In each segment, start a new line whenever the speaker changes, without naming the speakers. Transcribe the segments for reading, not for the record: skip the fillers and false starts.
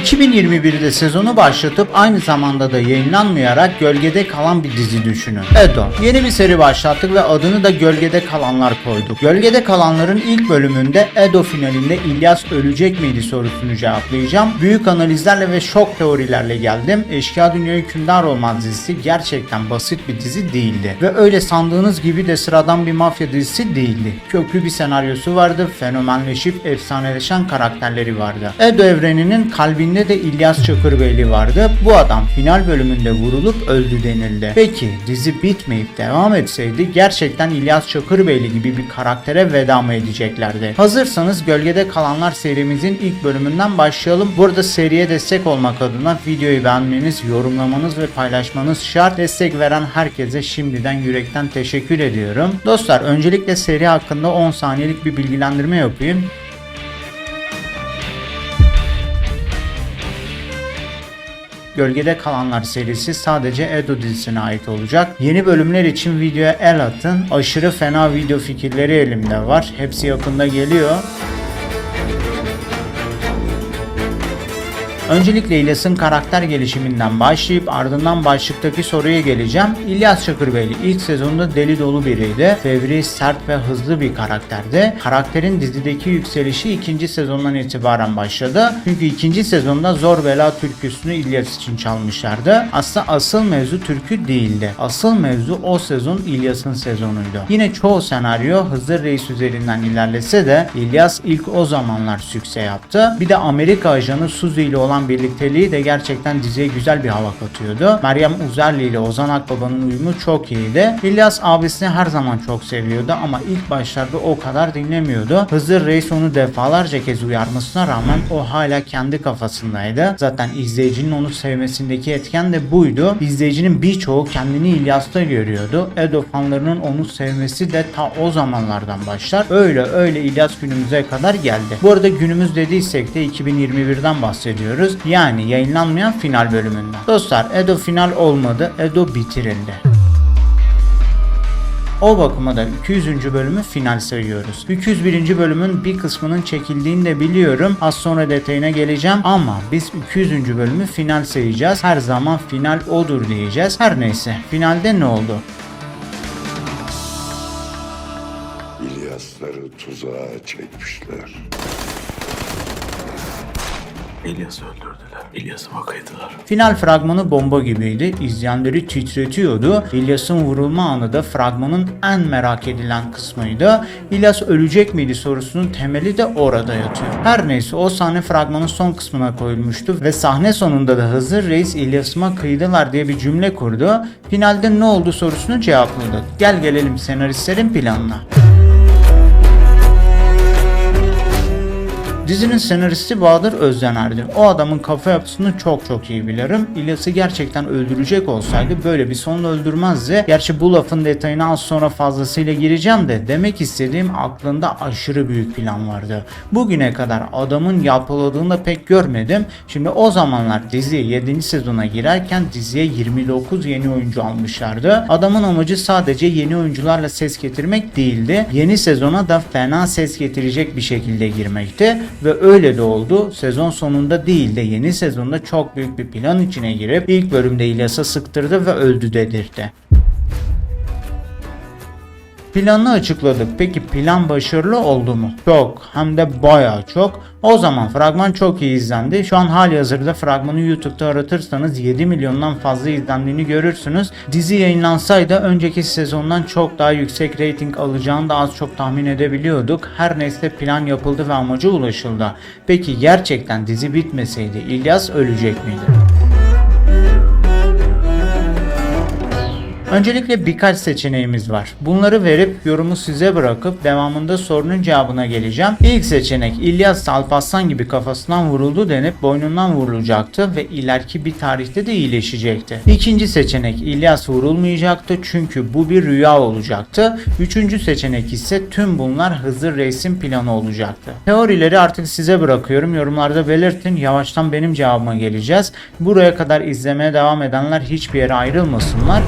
2021'de sezonu başlatıp aynı zamanda da yayınlanmayarak gölgede kalan bir dizi düşünün. Edo. Yeni bir seri başlattık ve adını da Gölgede Kalanlar koyduk. Gölgede Kalanlar'ın ilk bölümünde Edo finalinde İlyas ölecek miydi sorusunu cevaplayacağım. Büyük analizlerle ve şok teorilerle geldim. Eşkıya Dünya Hükümdar Olmaz dizisi gerçekten basit bir dizi değildi. Ve öyle sandığınız gibi de sıradan bir mafya dizisi değildi. Köklü bir senaryosu vardı, fenomenleşip efsaneleşen karakterleri vardı. Edo evreninin kalbinde de İlyas Çakırbeyli vardı. Bu adam final bölümünde vurulup öldü denildi. Peki dizi bitmeyip devam etseydi gerçekten İlyas Çakırbeyli gibi bir karaktere veda mı edeceklerdi? Hazırsanız Gölgede Kalanlar serimizin ilk bölümünden başlayalım. Burada seriye destek olmak adına videoyu beğenmeniz, yorumlamanız ve paylaşmanız şart. Destek veren herkese şimdiden yürekten teşekkür ediyorum. Dostlar, öncelikle seri hakkında 10 saniyelik bir bilgilendirme yapayım. Gölgede Kalanlar serisi sadece Edo dizisine ait olacak. Yeni bölümler için videoya el atın. Aşırı fena video fikirleri elimde var. Hepsi yakında geliyor. Öncelikle İlyas'ın karakter gelişiminden başlayıp ardından başlıktaki soruya geleceğim. İlyas Çakırbeyli ilk sezonda deli dolu biriydi. Fevri, sert ve hızlı bir karakterdi. Karakterin dizideki yükselişi ikinci sezondan itibaren başladı. Çünkü ikinci sezonda Zor Bela türküsünü İlyas için çalmışlardı. Aslında asıl mevzu türkü değildi. Asıl mevzu o sezon İlyas'ın sezonuydu. Yine çoğu senaryo Hızır Reis üzerinden ilerlese de İlyas ilk o zamanlar sükse yaptı. Bir de Amerika ajanı Suzy ile olan birlikteliği de gerçekten diziye güzel bir hava katıyordu. Meryem Uzerli ile Ozan Akbaba'nın uyumu çok iyiydi. İlyas abisini her zaman çok seviyordu ama ilk başlarda o kadar dinlemiyordu. Hızır Reis onu defalarca kez uyarmasına rağmen o hala kendi kafasındaydı. Zaten izleyicinin onu sevmesindeki etken de buydu. İzleyicinin birçoğu kendini İlyas'ta görüyordu. Edo fanlarının onu sevmesi de ta o zamanlardan başlar. Öyle İlyas günümüze kadar geldi. Bu arada günümüz dediysek de 2021'den bahsediyoruz. Yani yayınlanmayan final bölümünden. Dostlar, Edo final olmadı. Edo bitirildi. O bakıma da 200. bölümü final sayıyoruz. 201. bölümün bir kısmının çekildiğini de biliyorum. Az sonra detayına geleceğim ama biz 200. bölümü final sayacağız. Her zaman final odur diyeceğiz. Her neyse, finalde ne oldu?
İlyasları tuzağa çekmişler.
İlyas'ı öldürdüler. İlyas'ı bakaydılar.
Final fragmanı bomba gibiydi. İzleyenleri titretiyordu. İlyas'ın vurulma anı da fragmanın en merak edilen kısmıydı. İlyas ölecek miydi sorusunun temeli de orada yatıyor. Her neyse, o sahne fragmanın son kısmına koyulmuştu ve sahne sonunda da Hızır Reis İlyas'ıma kıydılar diye bir cümle kurdu. Finalde ne oldu sorusunu cevapladı. Gel gelelim senaristlerin planına. Dizinin senaristi Bahadır Özdener'di. O adamın kafa yapısını çok iyi bilirim. İlyas'ı gerçekten öldürecek olsaydı böyle bir sonla öldürmezdi. Gerçi bu lafın detayına az sonra fazlasıyla gireceğim de demek istediğim, aklında aşırı büyük plan vardı. Bugüne kadar adamın yapıladığını da pek görmedim. Şimdi o zamanlar dizi 7. sezona girerken diziye 29 yeni oyuncu almışlardı. Adamın amacı sadece yeni oyuncularla ses getirmek değildi. Yeni sezona da fena ses getirecek bir şekilde girmekti. Ve öyle de oldu. Sezon sonunda değil de yeni sezonda çok büyük bir plan içine girip ilk bölümde İlyas'a sıktırdı ve öldü dedirtti. Planını açıkladık. Peki plan başarılı oldu mu? Çok, hem de bayağı çok. O zaman fragman çok iyi izlendi. Şu an halihazırda fragmanı YouTube'da aratırsanız 7 milyondan fazla izlendiğini görürsünüz. Dizi yayınlansaydı önceki sezondan çok daha yüksek reyting alacağını da az çok tahmin edebiliyorduk. Her neyse, plan yapıldı ve amaca ulaşıldı. Peki gerçekten dizi bitmeseydi İlyas ölecek miydi? Öncelikle birkaç seçeneğimiz var. Bunları verip yorumu size bırakıp devamında sorunun cevabına geleceğim. İlk seçenek, İlyas Alparslan gibi kafasından vuruldu denip boynundan vurulacaktı ve ileriki bir tarihte de iyileşecekti. İkinci seçenek, İlyas vurulmayacaktı çünkü bu bir rüya olacaktı. Üçüncü seçenek ise tüm bunlar Hızır Reis'in planı olacaktı. Teorileri artık size bırakıyorum. Yorumlarda belirtin. Yavaştan benim cevabıma geleceğiz. Buraya kadar izlemeye devam edenler hiçbir yere ayrılmasınlar.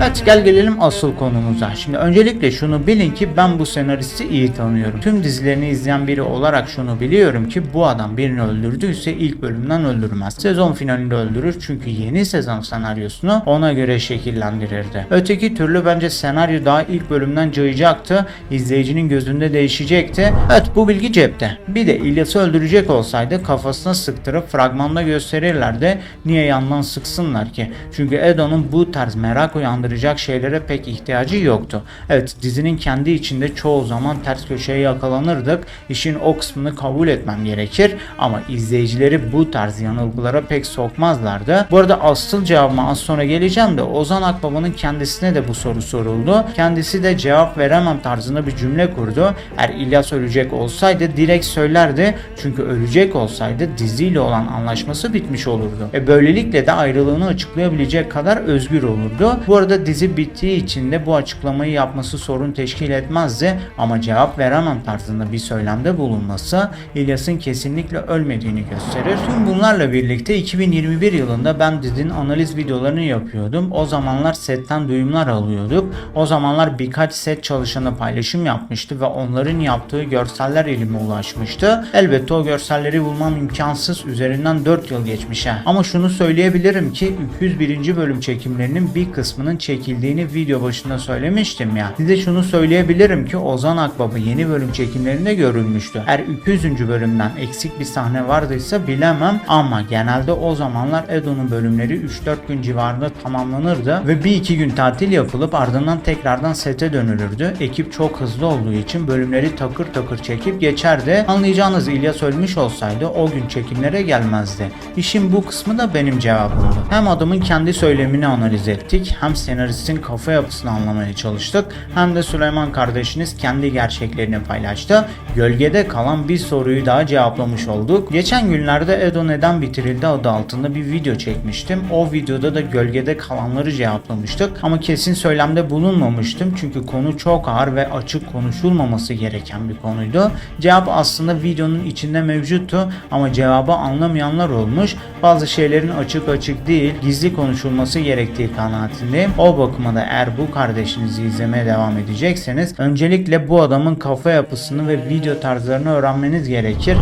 Evet, gel gelelim asıl konumuza. Şimdi öncelikle şunu bilin ki ben bu senaristi iyi tanıyorum. Tüm dizilerini izleyen biri olarak şunu biliyorum ki bu adam birini öldürdüyse ilk bölümden öldürmez. Sezon finalinde öldürür çünkü yeni sezon senaryosunu ona göre şekillendirirdi. Öteki türlü bence senaryo daha ilk bölümden cayacaktı. İzleyicinin gözünde değişecekti. Evet, bu bilgi cepte. Bir de İlyas'ı öldürecek olsaydı kafasına sıktırıp fragmanda gösterirlerdi. Niye yandan sıksınlar ki? Çünkü Edo'nun bu tarz merak uyandıracak şeylere pek ihtiyacı yoktu. Evet, dizinin kendi içinde çoğu zaman ters köşeye yakalanırdık. İşin o kısmını kabul etmem gerekir ama izleyicileri bu tarz yanılgılara pek sokmazlardı. Bu arada asıl cevabıma az sonra geleceğim de Ozan Akbaba'nın kendisine de bu soru soruldu. Kendisi de cevap veremem tarzında bir cümle kurdu. Eğer İlyas ölecek olsaydı direkt söylerdi. Çünkü ölecek olsaydı diziyle olan anlaşması bitmiş olurdu. Böylelikle de ayrılığını açıklayabilecek kadar özgür olurdu. Bu arada dizi bittiği için de bu açıklamayı yapması sorun teşkil etmezdi ama cevap veremem tarzında bir söylemde bulunması İlyas'ın kesinlikle ölmediğini gösterir. Tüm bunlarla birlikte 2021 yılında ben dizinin analiz videolarını yapıyordum. O zamanlar setten duyumlar alıyorduk. O zamanlar birkaç set çalışanı paylaşım yapmıştı ve onların yaptığı görseller elime ulaşmıştı. Elbette o görselleri bulmam imkansız, üzerinden 4 yıl geçmiş. Ama şunu söyleyebilirim ki 201. bölüm çekimlerinin bir kısmının çekildiğini video başında söylemiştim ya. Size şunu söyleyebilirim ki Ozan Akbaba yeni bölüm çekimlerinde görülmüştü. Eğer 200. bölümden eksik bir sahne vardıysa bilemem ama genelde o zamanlar Edo'nun bölümleri 3-4 gün civarında tamamlanırdı ve 1-2 gün tatil yapılıp ardından tekrardan sete dönülürdü. Ekip çok hızlı olduğu için bölümleri takır takır çekip geçerdi. Anlayacağınız İlyas ölmüş olsaydı o gün çekimlere gelmezdi. İşin bu kısmı da benim cevabımdı. Hem adamın kendi söylemini analiz ettik, hem senaristin kafa yapısını anlamaya çalıştık, hem de Süleyman kardeşiniz kendi gerçeklerini paylaştı. Gölgede kalan bir soruyu daha cevaplamış olduk. Geçen günlerde Edo neden bitirildi adı altında bir video çekmiştim. O videoda da gölgede kalanları cevaplamıştık ama kesin söylemde bulunmamıştım çünkü konu çok ağır ve açık konuşulmaması gereken bir konuydu. Cevap aslında videonun içinde mevcuttu ama cevabı anlamayanlar olmuş. Bazı şeylerin açık açık değil, gizli konuşulması gerektiği kanaatindeyim. O bakıma da eğer bu kardeşinizi izlemeye devam edecekseniz öncelikle bu adamın kafa yapısını ve video tarzlarını öğrenmeniz gerekir.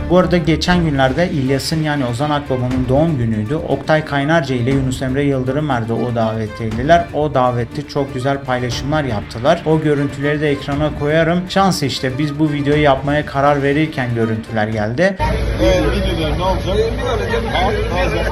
Bu arada geçen günlerde İlyas'ın yani Ozan Akbaba'nın doğum günüydü. Oktay Kaynarca ile Yunus Emre Yıldırım da o davetteydiler. O davette çok güzel paylaşımlar yaptılar. O görüntüleri de ekrana koyarım. Şans işte biz bu videoyu yapmaya karar verirken görüntüler geldi.
Videolar ne olacak? Ne olacak?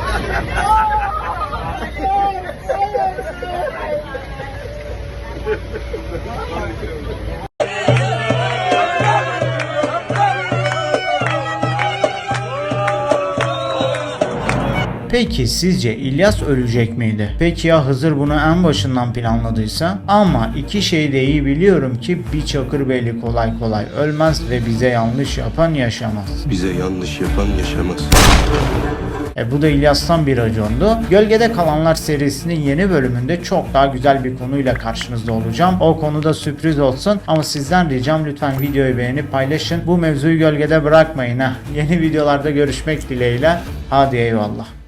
Peki sizce İlyas ölecek miydi? Peki ya Hızır bunu en başından planladıysa? Ama iki şey de iyi biliyorum ki bir Çakırbeyli kolay kolay ölmez ve bize yanlış yapan yaşamaz.
Bize yanlış yapan yaşamaz.
Bu da İlyas'tan bir racondu. Gölgede Kalanlar serisinin yeni bölümünde çok daha güzel bir konuyla karşınızda olacağım. O konuda sürpriz olsun ama sizden ricam lütfen videoyu beğenip paylaşın. Bu mevzuyu gölgede bırakmayın ha. Yeni videolarda görüşmek dileğiyle. Hadi eyvallah.